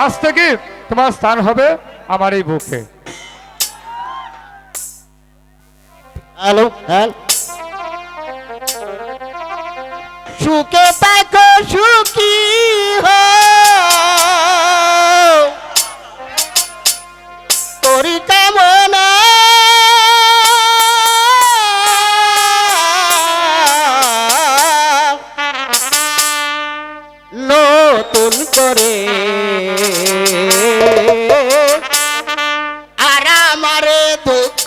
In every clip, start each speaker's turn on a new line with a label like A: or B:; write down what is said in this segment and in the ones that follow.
A: আজ থেকে তোমার স্থান হবে আমার এই বুকে।
B: হ্যালো হ্যালো, সুখে থাকো সুখী হও তোরি কামনা, নতুন করে আর আমারে দুঃখ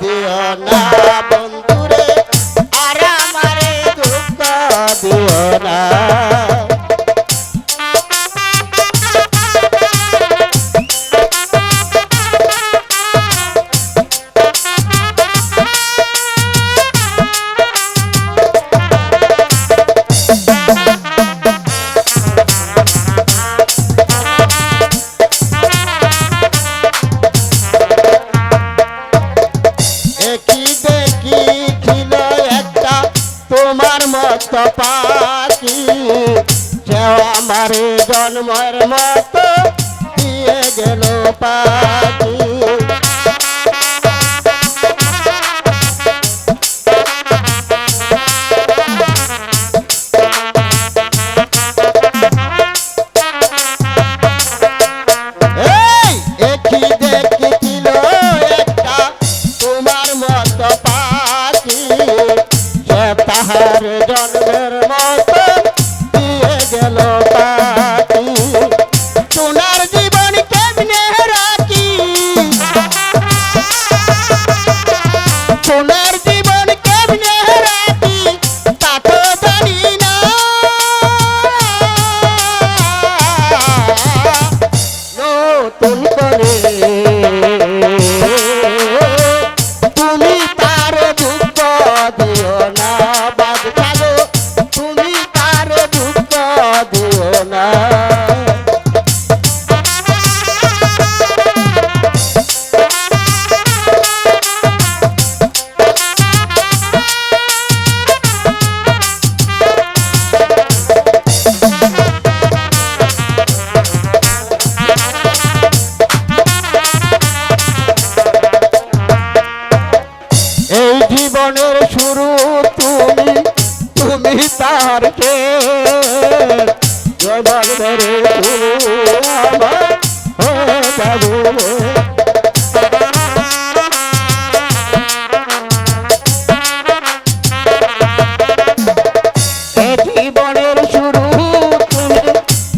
B: দিও না বন্ধুরে, আর আমারে দুঃখ দিও না। তোমার মত পাখি কেউ আমারে জন্মের মতো দিয়ে গেল পাখি। এই একই দেখিছিল একটা তোমার মত পাখি, তাহার জন্মের মতো দিয়ে গেল পাখি। সোনার জীবন কেমনে রাখি, সোনার জীবন কেমনে রাখি তা তো জানি না, নতুন করে তুমি তার দুঃখ দিও না বাদশা গো, তুমি তার দুঃখ দিও না। এই জীবনের শুরু তুমি, তুমি তার শেষ, জবান ধরে তুমি আমার হয়ে যাবে। এই জীবনের শুরু তুমি,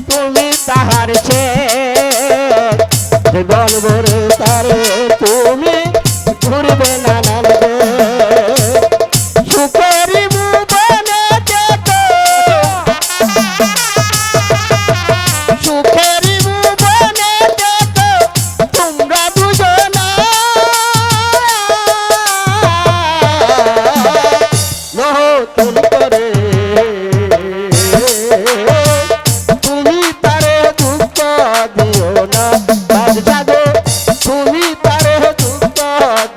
B: তুমি তাহার শেষ, জীবন ভরে তারে তুমি ঘুরবে নানান দেশ। সুখেরি ভুবনে যেতো, সুখেরি ভুবনে যেতো তোমরা দুজনা, নতুন করে তুমি তারে দুঃখ দিও না বাদশা গো, তুমি তারে দুঃখ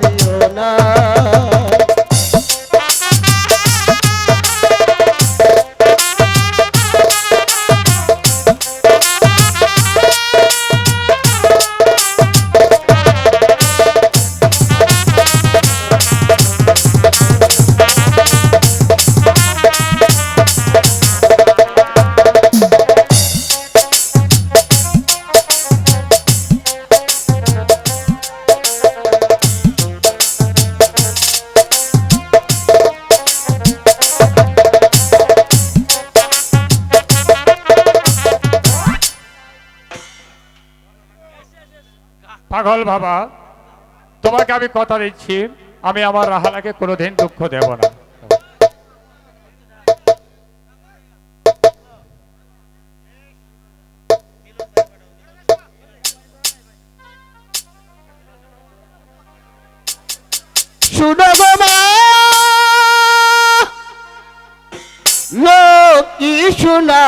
B: দিও না।
A: পাগল বাবা, তোমাকে আমি কথা দিচ্ছি, আমি আমার রাহালাকে কোনোদিন দুঃখ দেব না।
B: শুনো গো মা, লোকি শোনা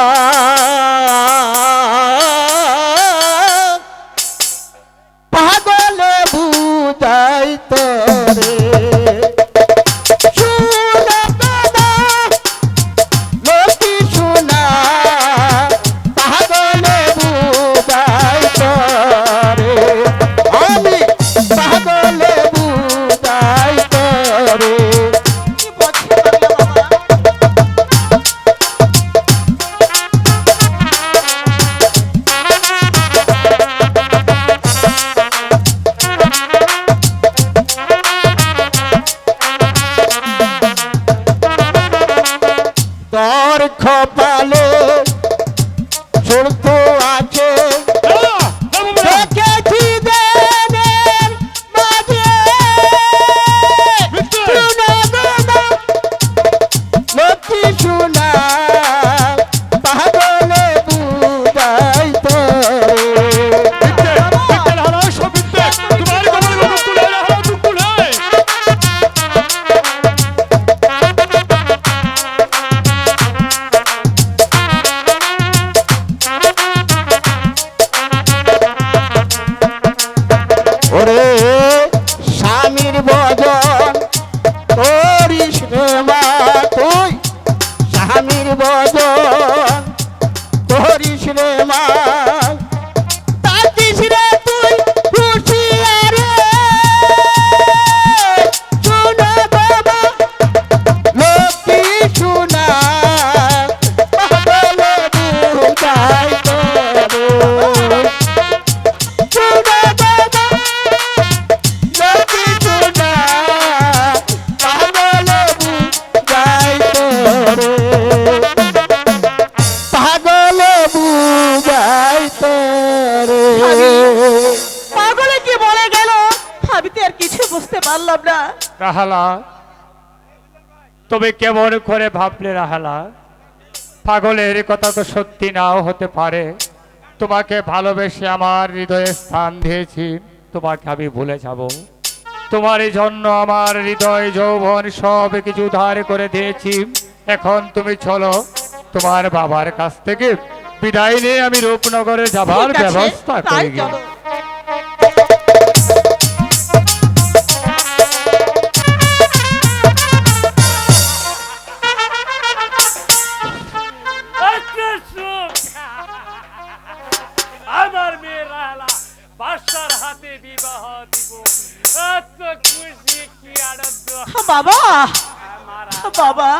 B: পাগলে বুঝাইতে রে, শুনো গো মা, লোকি শোনা পাগলে বুঝাই পারলাম না।
A: রাহালা, তুমি কেমন করে ভাবলে রাহালা? পাগলের কথা তো সত্যি নাও হতে পারে। তোমাকে ভালোবেসে আমার হৃদয়ে স্থান দিয়েছি, তোমাকে আমি ভুলে যাব? তোমার জন্য আমার হৃদয় যৌবন সব কিছু উদ্ধার করে দিয়েছি। এখন তুমি চলো, তোমার বাবার কাছ থেকে বিদায় নিয়ে আমি রূপনগরে যাবার
B: ঠিক আছে,
A: ব্যবস্থা
B: তাই
A: করি।
B: চলো।
C: আমার মেয়ে রাহালা বাদশার হাতে বিবাহ দিব। এত খুশি, কি আনন্দ!
B: বাবা,
C: মারা
B: বাবা,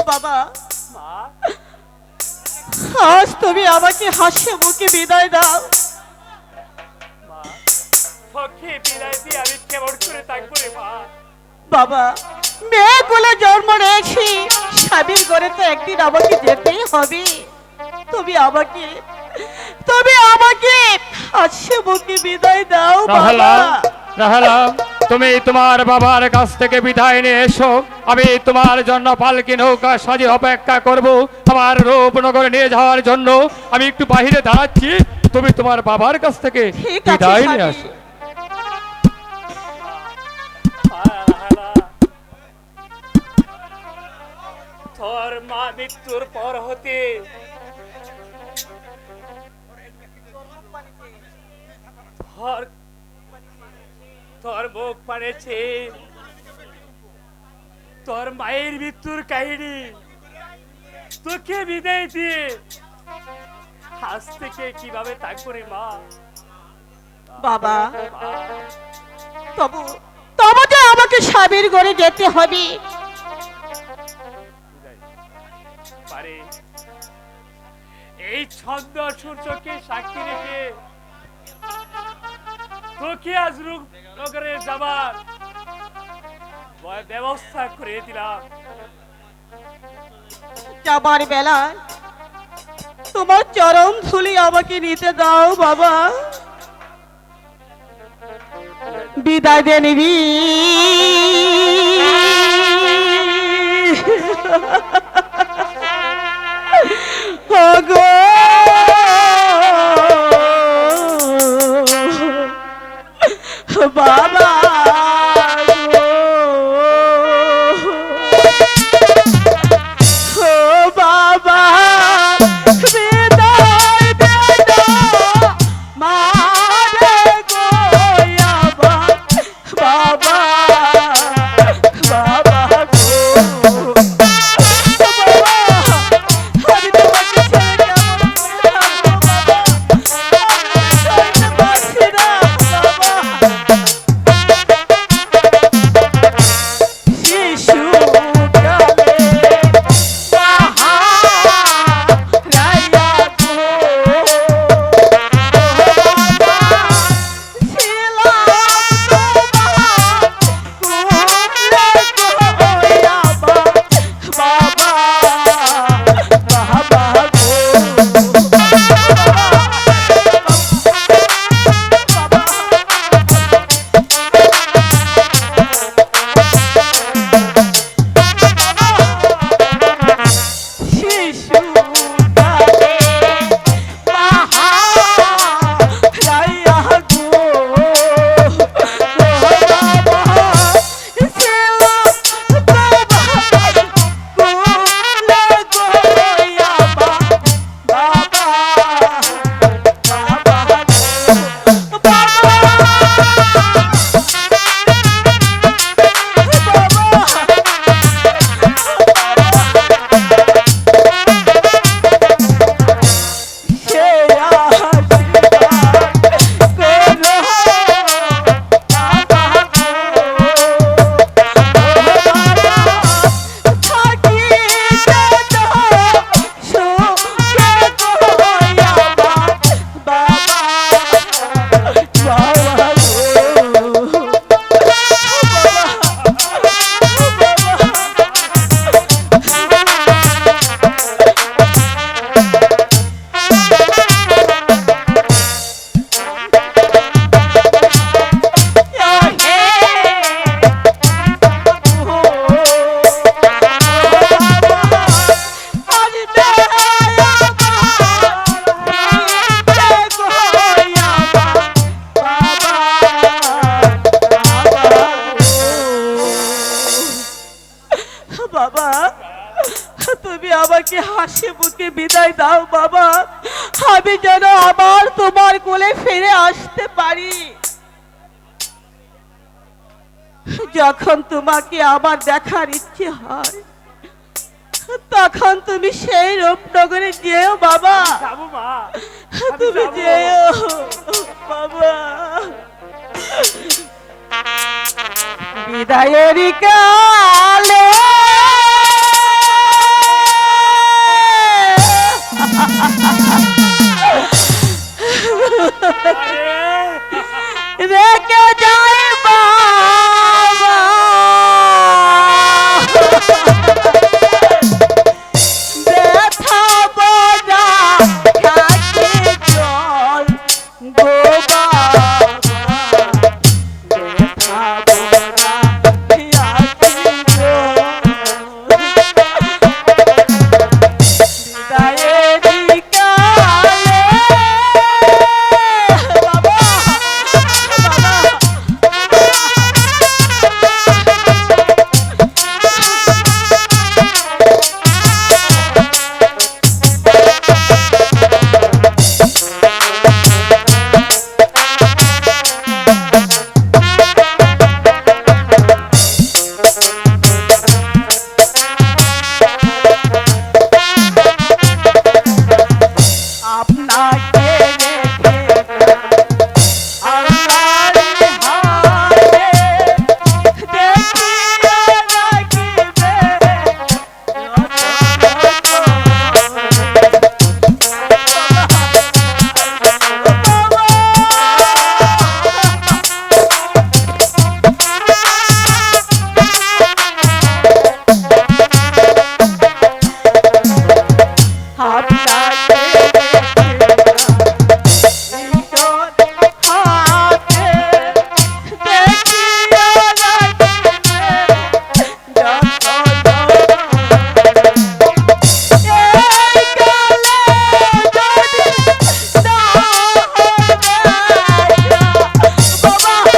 B: বাবা,
C: মা,
B: আজ তুমি আমাকে হাসি মুখে বিদায় দাও।
C: মা, তোকে বিদায় দিয়ে আমি কেমন করে থাকবো রে মা?
B: বাবা, মেয়ে বলে জন্ম নিয়েছি, স্বামীর ঘরে তো একদিন আমাকে যেতেই হবে। তুমি আমাকে হাসি মুখে বিদায় দাও
A: রাহালা,
B: বাবা।
A: রাহালা, তুমি তোমার বাবার কাছ থেকে বিদায় নিয়ে এসো। আমি তোমার জন্য পালকি নৌকা সাজে অপেক্ষা করব আমার রূপনগরে নিয়ে যাওয়ার জন্য। আমি একটু বাহিরে দাঁড়াচ্ছি, তুমি তোমার বাবার কাছ থেকে
B: ঠিক আছে
A: বিদায় নিয়ে
B: স্বামী।
A: আসো।
C: রাহালা, তোর মা মৃত্যুর পর হতে তোর মুখ পাড়েছে তোর মায়ের মৃত্যুর কাহিনী। তোকে বিদায় দিয়ে আজ থেকে কিভাবে থাকবো রে মা?
B: বাবা,
C: মা,
B: তবু যে আমাকে স্বামীর ঘরে যেতে হবে।
C: পারে এই ছন্দ সূর্যকে সাক্ষী রেখে তোকে আজ রূপনগরে যাবার ব্যবস্থা করে দিলাম।
B: যাবার বেলায় তোমার চরম ধুলি আমাকে নিতে দাও বাবা। বিদায় দিয়ে নিবি। ওগো বাবা গো, ও বাবা বিদায় দে দাও মারে গো আমার বাবা, বাবা গো, বাবা আমি তোমাকে ছেড়ে কেমন করে হাসি মুখে বিদায় দাও বাবা, আমি যেন আবার তোমার কোলে ফিরে আসতে পারি। যখন তোমাকে আবার দেখার ইচ্ছে হয় তখন তুমি সেই রূপনগরে যেও বাবা,
C: যাবো মা,
B: তুমি
C: যাবো।
B: যেও বাবা। বিদায়ের কালে রেখে যায় বাবা, ব্যথা বোঝা থাকে জল গো বাবা, ব্যথা বোঝা থাকে জল। বিদায়ের কালে বাবা, আপনাকে রেখে আল্লাহর হাতে দেখিয়া রাখিবে আপনাকে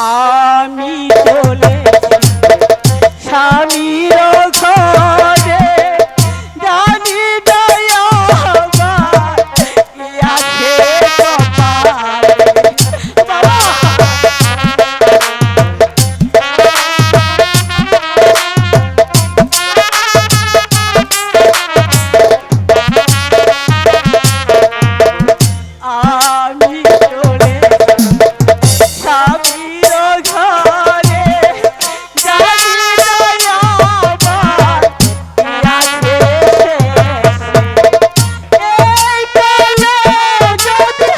B: আমি চলেছি স্বামীর ঘরে, জানি দয়া আমার কি আছে কপালে। বাবা, আমি চলেছি স্বামীর ঘরে, জানি দয়া আমার কি আছে এই কালে যদি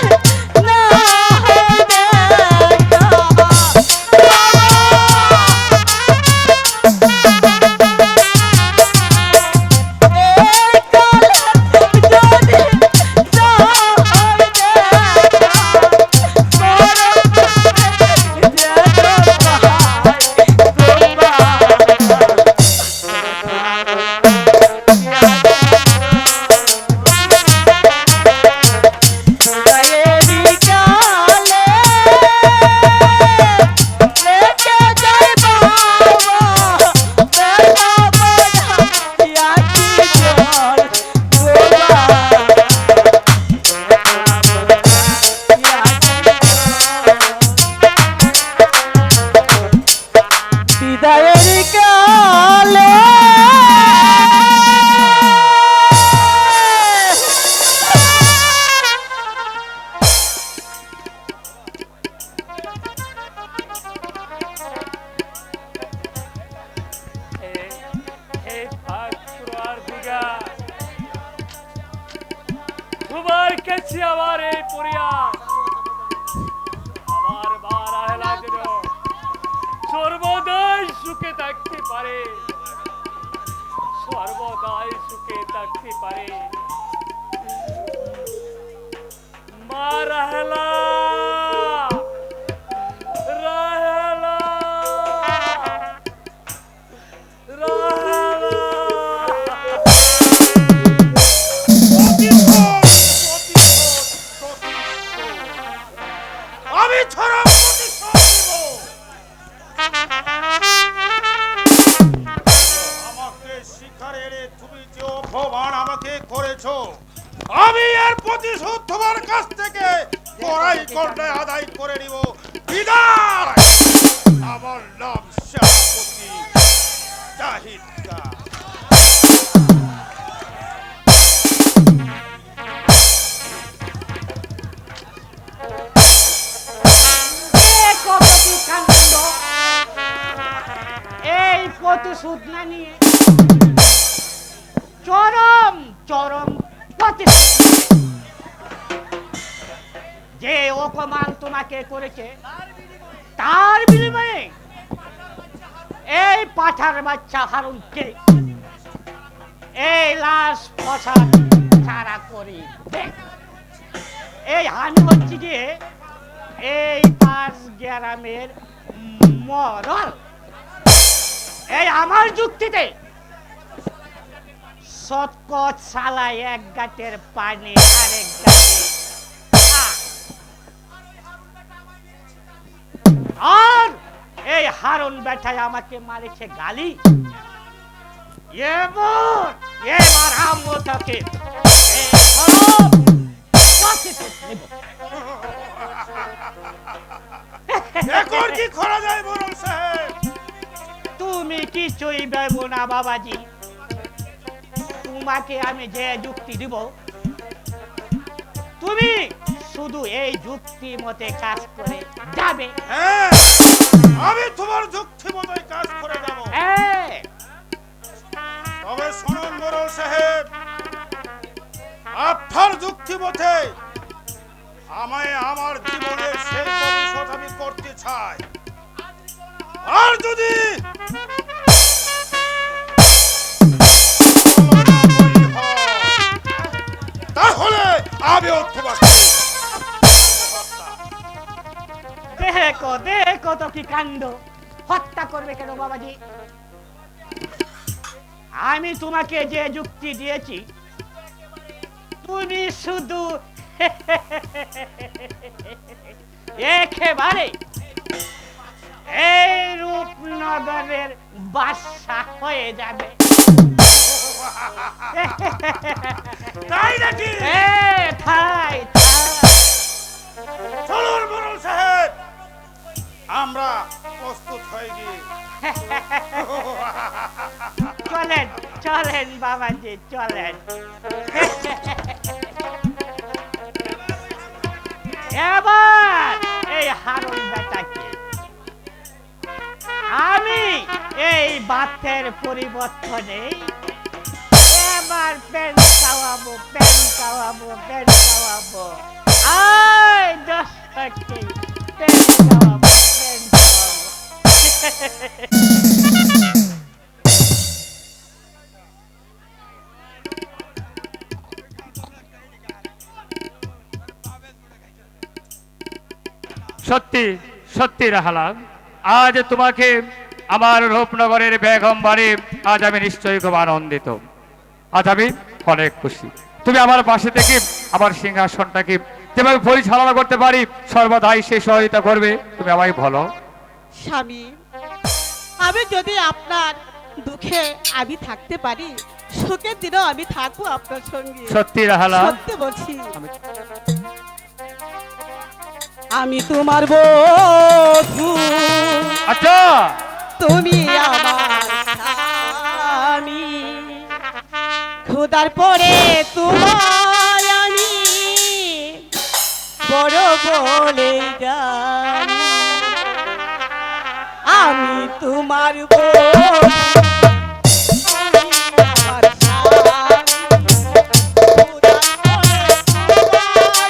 B: না হয় দেখা। এই কালে যদি না হয় দেখা।
C: চাচ্ছি আমার এই পরিবার আমার মা রাহেলা যেন সর্বদাই সুখে থাকতে পারে, সর্বদাই সুখে থাকতে পারে। মা রাহেলা, রাহেলা, রাহেলা।
D: আমি ছাড়া প্রতিশোধ নিব। আমাকে শিকারের তুমি যে অপমান আমাকে করেছো, আমি এর প্রতিশোধ তোমার কাছ থেকে কড়াই করলে আদায় করে নিব। বিদায়। আমার নাম সেনাপতি জাহিদ খান।
B: এই প্রতিশোধ না নিয়ে চরম চরম প্রতিশোধ। যে অপমান তোমাকে করেছে তার বিনিময়ে এই পাঠার বাচ্চা হারুনকে এই লাশ পশাদ ছাড়া করি। এই হানি হচ্ছে গিয়ে এই 5 গ্রামের মরল। এই আমার যুক্তিতে সৎকত সালাই এক গাটের পানি আরেক গাটে ভাত। আর এই হারুন বেটায় আমাকে মারেছে গালি। এবার আমো তাকে
D: এখন কি করা যায় বরং সাহেব?
B: তুমি কিছুই ভেবো না বাবাজি, তোমাকে আমি যে যুক্তি দিব তুমি শুধু এই যুক্তি মতে কাজ করে যাবে।
D: হ্যাঁ, আমি তোমার যুক্তি মতোই কাজ করে যাব।
B: হ্যাঁ,
D: তবে শুনুন মোড়ল সাহেব, আপনার যুক্তি মতে আমায় আমার জীবনের সেই ভবিষ্যৎ আমি করতে চাই। আর যদি তাহলে আমিও তোমাকে
B: দেখো দেখো তো কি কাণ্ড। হত্যা করবে কেন বাবাজি? আমি তোমাকে যে যুক্তি দিয়েছি তুমি শুধু একেবারে এই রূপনগরের বাদশা হয়ে যাবে।
D: তাই নাকি?
B: তাই
D: চলুন মোড়ল সাহেব, আমরা প্রস্তুত হয়ে গিয়ে
B: চলেন চলেন বাবাজি চলেন। এবার এই হারুন বেটাকে আমি এই বাতের পরিবর্তনে এবার পেন খাওয়াবো, পেন খাওয়াবো, পেন খাওয়াবো। আয় দর্শককে পেন খাওয়াবো, পেন খাওয়াবো।
A: সত্যি সত্যি রাহালা, আজ তোমাকে আমার রূপনগরের বেগম বাড়ি আজ আমি নিশ্চয়ই খুব আনন্দিত। আজ আমি অনেক খুশি। তুমি আমার পাশে থেকে আমার সিংহাসনটাকে যেভাবে পরিচালনা করতে পারি সর্বদাই সে সহায়তা করবে, তুমি আমায় বলো।
B: স্বামী, আমি যদি আপনার দুঃখে আমি থাকতে পারি, সুখের দিনেও আমি থাকবো আপনার সঙ্গে।
A: সত্যি রাহালা,
B: সত্যি বলছি। আমি তোমার বধূ,
A: আচ্ছা
B: তুমি আমার স্বামী। খোদার পরে তোমার আমি বড় বলে জানি। আমি তোমার বধূ, তুমি আমার স্বামী। খোদার পরে তোমার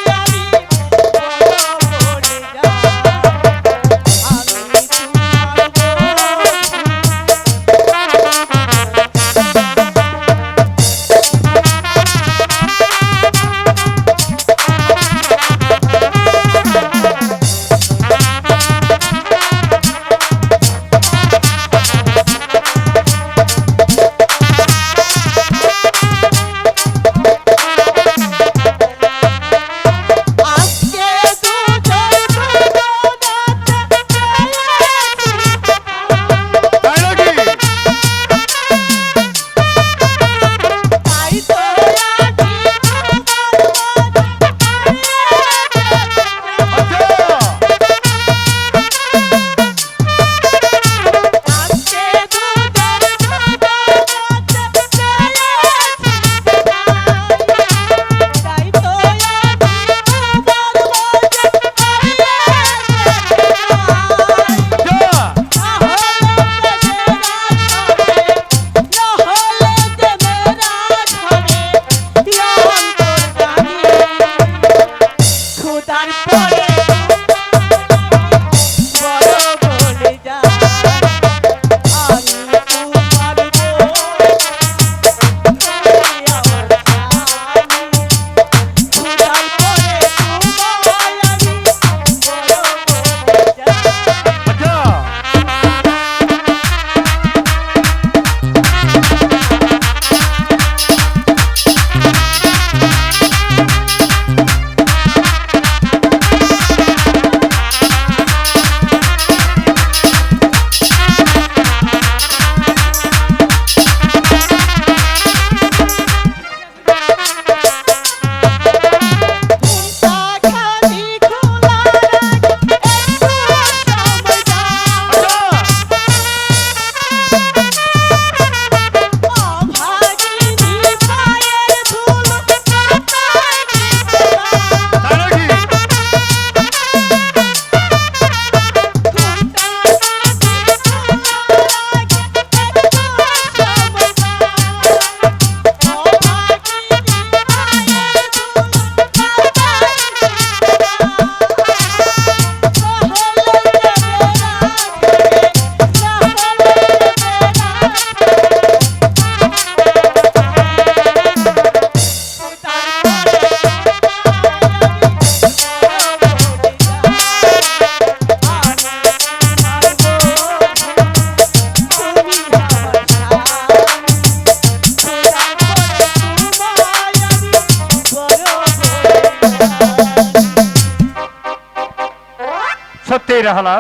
A: এই রাহালা,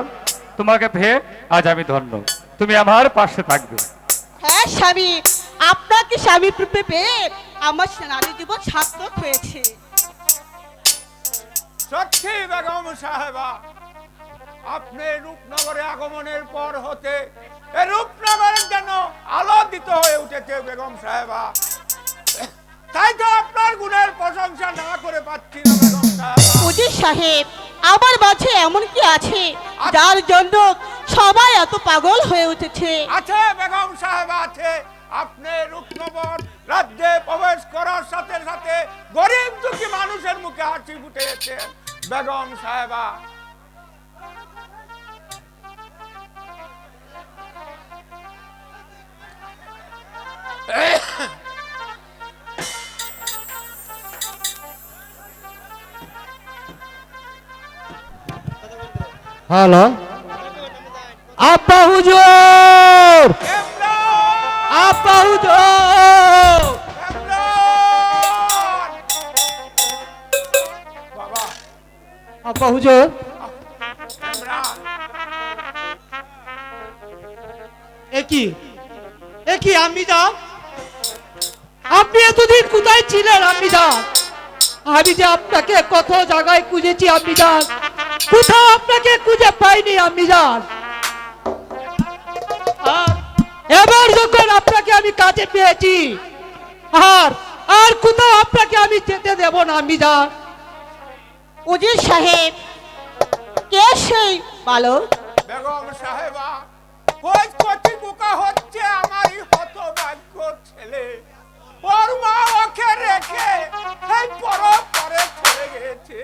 A: তোমাকে পেয়ে আজ আমি ধন্য। তুমি আমার পাশে থাকবে।
B: হ্যাঁ স্বামী, আপনাকে স্বামী রূপে পেয়ে আমার নারী জীবন সার্থক হয়েছে।
D: সত্যি বেগম সাহেবা, আপনি রূপনগরে আগমনের পর হতে এই রূপনগরের যেন আলোকিত হয়ে উঠেছে বেগম সাহেবা। তাই তো আপনার গুণের প্রশংসা না করে পাচ্ছি না বেগম সাহেবা।
B: উজির সাহেব, আমার মাঝে এমন কি আছে যার জন্য সবাই এত পাগল হয়ে উঠেছে?
D: আছে বেগম সাহেবা, আছে। আপনি রূপনগর রাজ্যে প্রবেশ করার সাথে সাথে গরিব দুঃখী মানুষের মুখে হাসি ফুটেছে বেগম সাহেবা।
E: হ্যালো, আব্বা হুজুর, আব্বা হুজুর।
D: বাবা,
E: আব্বা হুজুর, একই আমি যা, আপনি এতদিন কোথায় ছিলেন? আমি যা, আমি যে আপনাকে কত জায়গায় খুঁজেছি আমি যান, কোথাও আপনাকে খুঁজে পাইনি আমি যান। এবার যখন আপনাকে আমি কাছে পেয়েছি, আর আর কোথাও আপনাকে আমি যেতে দেব না আমি যান।
B: উজির সাহেব, কে সেই বালক?
D: বেগম সাহেবা, ওই কচি বোকা হচ্ছে আমারই হতভাগ্য ছেলে। ওর মা ওকে রেখে এই পরে চলে গেছে।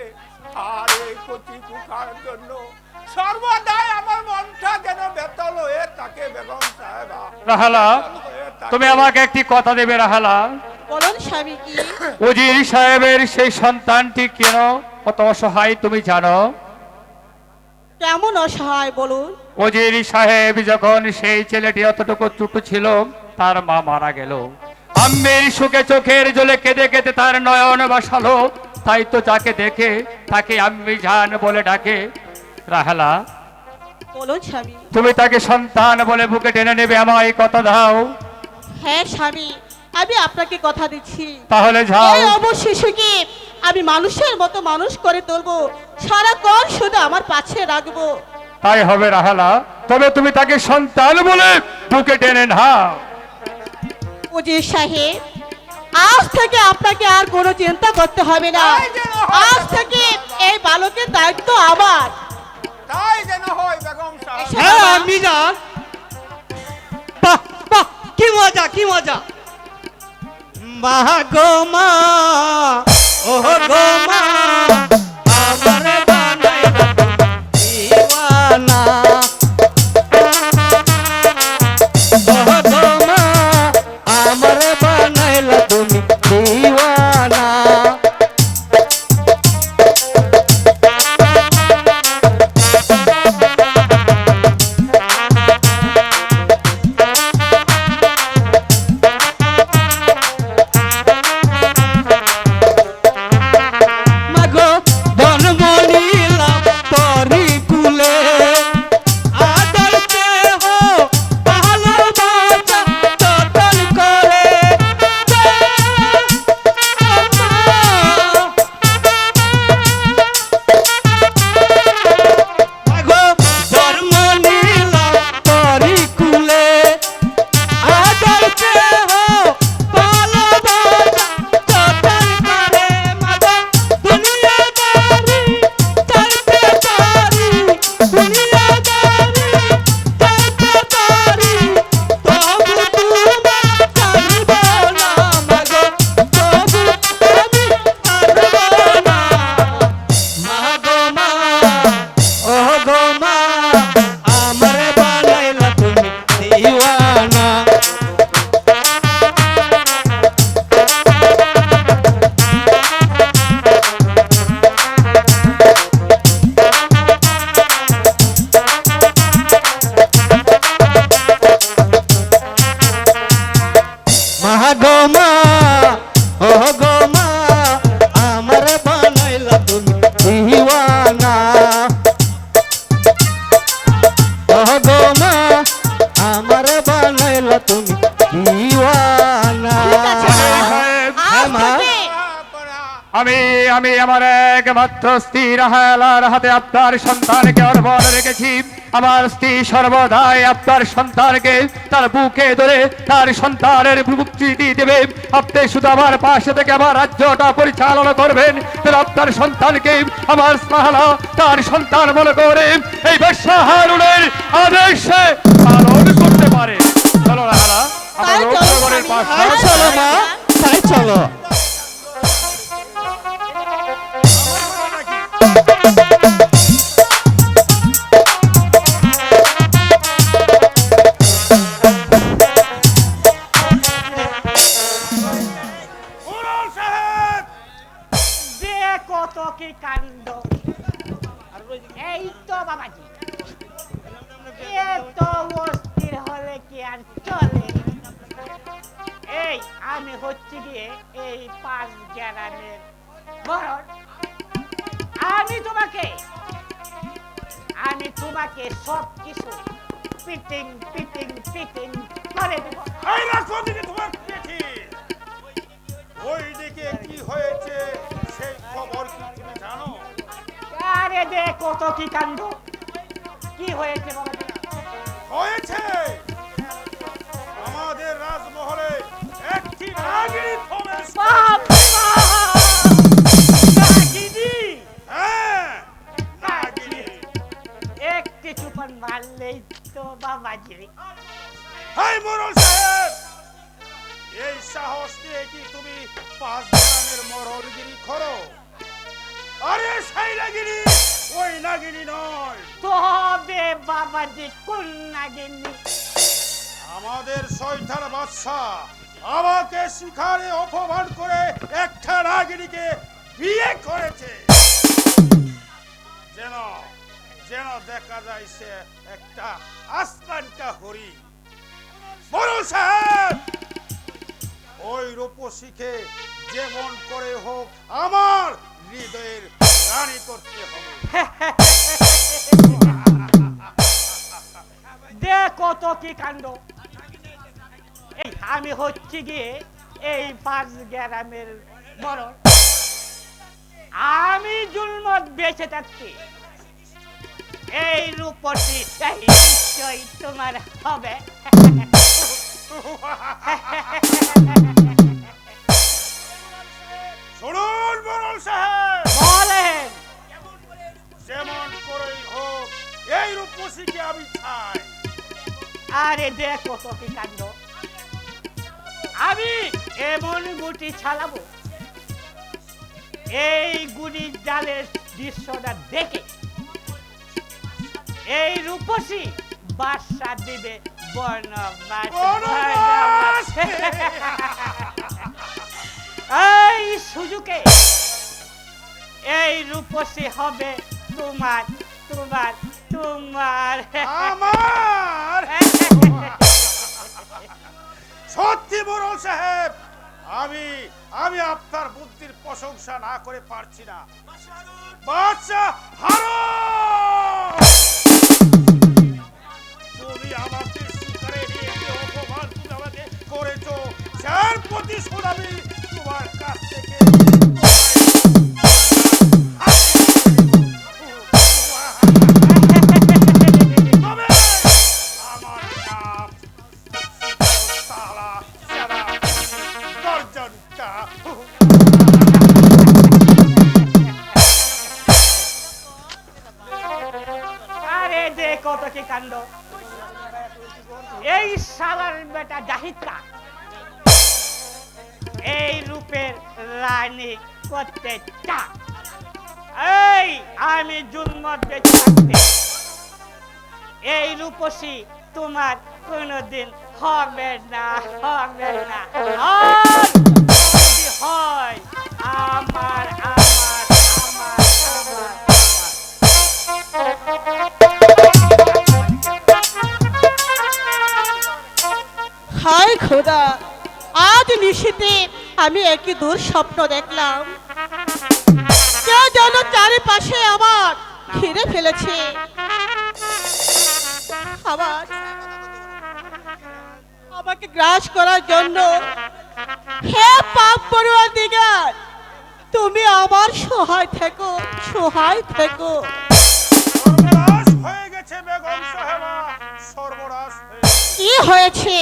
D: আর এই কচি বোকার জন্য সর্বদাই আমার মনটা যেন বেতল হয়ে থাকে বেগম সাহেবা।
A: রাহালা, তুমি আমাকে একটি কথা দেবে রাহালা?
B: বলুন স্বামী, কি?
A: উজির সাহেবের সেই সন্তানটি কেন কত অসহায় তুমি জানো?
B: কেমন অসহায় বলুন?
A: উজির সাহেব যখন সেই ছেলেটি অতটুকু ছোট ছিল, তার মা মারা গেল। আম্মের সুখে চোখের জলে কেঁদে কেঁদে তার নয়ন বাসালো। তাই তো যাকে দেখে তাকে আম্মি জান বলে ডাকে। রাহালা,
B: বলুন স্বামী।
A: তুমি তাকে সন্তান বলে বুকে টেনে নেবে, আমায় কথা দাও।
B: হ্যাঁ স্বামী, আমি আপনাকে কথা দিচ্ছি।
A: তাহলে যাও।
B: এই অবশ শিশুকে আমি মানুষের মতো মানুষ করে তুলবো, সারাক্ষণ শুধু আমার পাশে রাখবো।
A: তাই হবে রাহালা, তবে তুমি তাকে সন্তান বলে বুকে টেনে নাও।
B: উজির সাহেব, আজ থেকে আপনাকে আর কোনো চিন্তা করতে হবে না। আজ থেকে এই বালকের দায়িত্ব আমার।
D: তাই যেন হয় বেগম সাহেব।
E: হ্যাঁ আমি যান। বাহ বাহ, কি মজা কি মজা। মা গো মা, ও গো মা, আমার বানাইলা দিওয়ানা। ও গো মা, আমার বানাইলা তুমি দিওয়ানা। মাগো জন্ম নিলাম তরি কুলে, আদর স্নেহ ভালোবাসা যতন করে। মাগো জন্ম নিলাম তরি কুলে, আদর স্নেহ ভালোবাসা যতন করে। মাগো দুনিয়াদারি ছাড়তে পারি, দুনিয়াদারি ছাড়তে পারি, তবু তোমার ছাড়ব না। মাগো তবু আমি ছাড়ব না। মা গো মা, ও গো মা, আমার বানাইলা তুমি দিওয়ানা। মা গো মা, ও গো মা, আমার বানাইলা তুমি দিওয়ানা।
A: আমি আমি আমার একমাত্র স্ত্রী রাহেলার হাতে আপনার সন্তানকে অর্পণ রেখেছি। আমার স্ত্রী সর্বদাই আপনার সন্তানকে তার বুকে ধরে তার সন্তানের মুক্তি দেবে। আপনি শুধু আমার পাশে থেকে আমার রাজ্যটা পরিচালনা করবেন। তাহলে আপনার সন্তানকে আমার সাহারা তার সন্তান মনে করে এই বেশ্যা হারুনের আদেশে পালন করতে পারে। চলো রাহেলা,
B: তাই
A: আমার
B: চলো
A: রৌদ্রগড়ের
B: স্বামী,
A: পাশে
B: তাই
E: চলো মা, তাই চলো।
D: মোড়ল সাহেব,
C: যে কত কি কাণ্ড! এই তো বাবাজি, এত অস্থির হলে কি আর চলে? এই আমি হচ্ছে গিয়ে এই 5 গ্রামের বড়। আমি তোমাকে সব কিছু পিটিং পিটিং পিটিং করে দেব।
D: এই রাখো দিকে তোমার পেটি। ওইদিকে কি হয়েছে সেই খবর কি তুমি জানো?
C: আরে দে কত কি কাণ্ড! কি হয়েছে বাবাজি?
D: হয়েছে আমাদের রাজমহলে একটি নাগিনী প্রবেশ
C: বাপ
D: করেছে।
C: নাগিনী!
D: হ্যাঁ, নাগিনী।
C: একটি চুপান মারলেই তো বাবাজি।
D: হাই মোড়ল সাহেব, এই সাহস দিয়ে কি তুমি 5 গ্রামের মরণগিরি করো? আরে সেই নাগিনী ওই নাগিনী নয়,
C: তবে বাবাজি কোন নাগিনী?
D: আমাদের শয়তান বাদশা আমাকে শিকারে অপমান করে একটা নাগিনীকে বিয়ে করেছে। যেন যেন দেখা যায় সে একটা আসমানটা হরি। মোড়ল সাহেব, ওই রূপসীকে যেমন করে হোক আমার হৃদয়ের রানী করতে হবে।
C: দে কত কি কাণ্ড! এই আমি হচ্ছে গিয়ে এই 5 গ্রামের বড়। আমি জুলমত বেঁচে থাকছি, এই রূপসী নিশ্চয়ই তোমার হবে।
D: শুনুন মোড়ল সাহেব,
C: বলেন।
D: যেমন করেই হোক এই রূপসীকে আমি চাই।
C: আরে দে কত কি কাণ্ড! আমি এমন গুটি ছাড়াবো, এই গুড়ির জালের দৃশ্যটা দেখে এই রূপসী বাসা দিবে বনবাস।
D: বনবাস!
C: এই সুযোগে এই রূপসী হবে তোমার তোমার তোমার।
D: আমার সত্যি মোড়ল সাহেব, আমি আমি আপনার বুদ্ধির প্রশংসা না করে পারছি না। বাদশা হারুন, তুমি আমাকে শিকারে নিয়ে যে অপমান তুমি আমাকে করেছো, যার প্রতিশোধ আমি তোমার কাছ থেকে তবে আমার নাম সালা সারা গর্জনটা।
C: আরে দে কত কি কাণ্ড! এই সালার বেটা জাহিদটা এই রূপের রানী করতে চা। এই আমি জুলমত বেঁচে থাকতে এই রূপসী তোমার কোনোদিন হবে না, হবে না। আর যদি হয় আমার আমার আমার আমার
B: হায় খোদা, আজ নিশীতে আমি একই দুঃস্বপ্ন দেখলাম। কেউ যেন চারিপাশে আমার ঘিরে ফেলেছে। আবার আমাকে গ্রাস করার জন্য হে পাপ পড়ুয়ার দিগার, তুমি আমার সহায় থেকো, সহায় থেকো।
D: সর্বনাশ হয়ে গেছে বেগম সাহেবা, সর্বনাশ
B: কি হয়েছে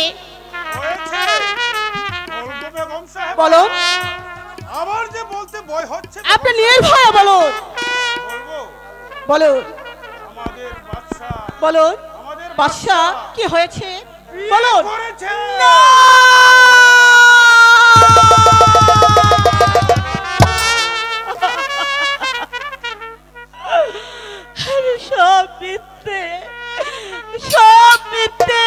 D: হয়েছে। বলবো বেগম সাহেবা?
B: বলো,
D: আমার যে বলতে ভয় হচ্ছে।
B: আপনি নির্ভয়ে বলুন,
D: বলবো?
B: বলুন,
D: আমাদের বাদশা,
B: বলুন।
D: আমাদের
B: বাদশা কি হয়েছে
D: বিয়ে
B: বলুন।
D: করেছে।
B: না! সব মিথ্যে, সব মিথ্যে।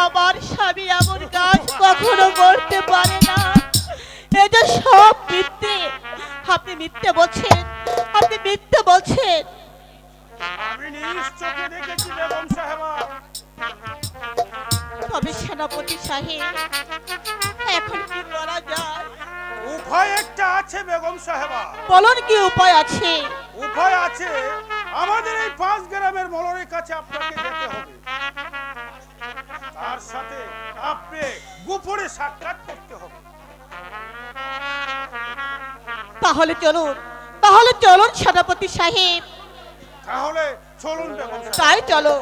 B: আমার স্বামী এমন কাজ কখনো করতে পারে না। এটা সব মিথ্যে। আপনি মিথ্যে বলছেন, আপনি মিথ্যে বলছেন।
D: আমি নিজ চোখে দেখেছি বেগম সাহেবা।
B: তবে সেনাপতি সাহেব, এখন কি করা যায়?
D: উপায় একটা আছে বেগম সাহেবা।
B: বলুন কি উপায় আছে?
D: উপায় আছে। আমাদের এই 5 গ্রামের মলরের কাছে আপনাকে যেতে হবে। তার সাথে আপনি গোপনে সাক্ষাৎ করতে হবে।
B: তাহলে চলুন, তাহলে চলুন সেনাপতি সাহেব,
D: তাহলে চলুন বেগম সাহেব।
B: তাই চলো।